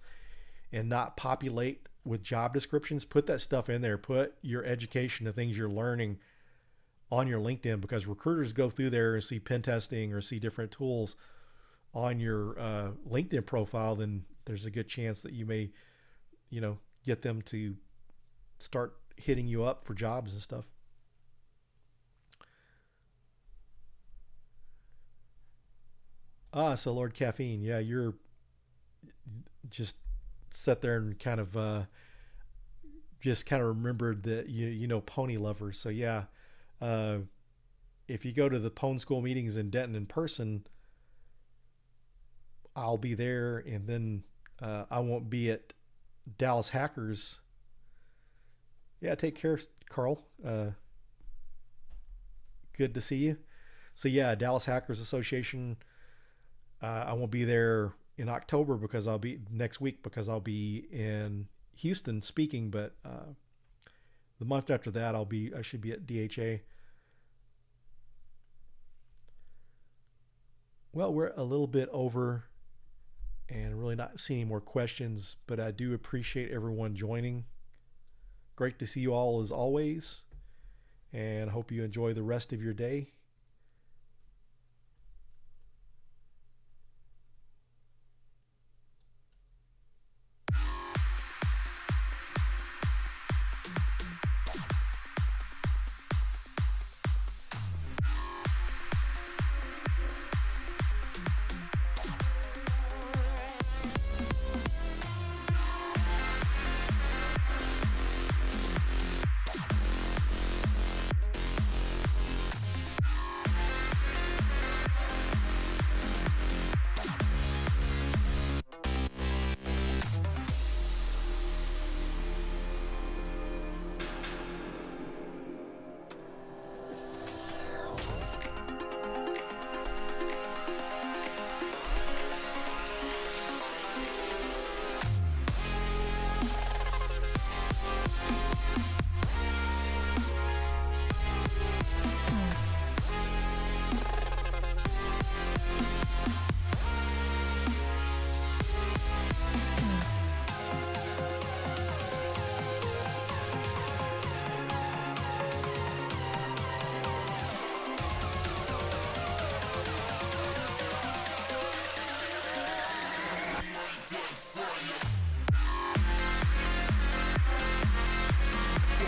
and not populate with job descriptions. Put that stuff in there. Put your education, the things you're learning, on your LinkedIn, because recruiters go through there and see pen testing or see different tools on your LinkedIn profile. Then there's a good chance that you may, get them to start hitting you up for jobs and stuff. So Lord Caffeine, yeah, you're just sat there and kind of remembered that pony lovers. So yeah, uh, if you go to the Pwn School meetings in Denton in person, I'll be there, and then I won't be at Dallas Hackers. Yeah, take care, Carl. Good to see you. So yeah, Dallas Hackers Association. I won't be there in October because I'll be next week because I'll be in Houston speaking. But the month after that, I should be at DHA. Well, we're a little bit over, and really not seeing any more questions, but I do appreciate everyone joining. Great to see you all as always, and I hope you enjoy the rest of your day.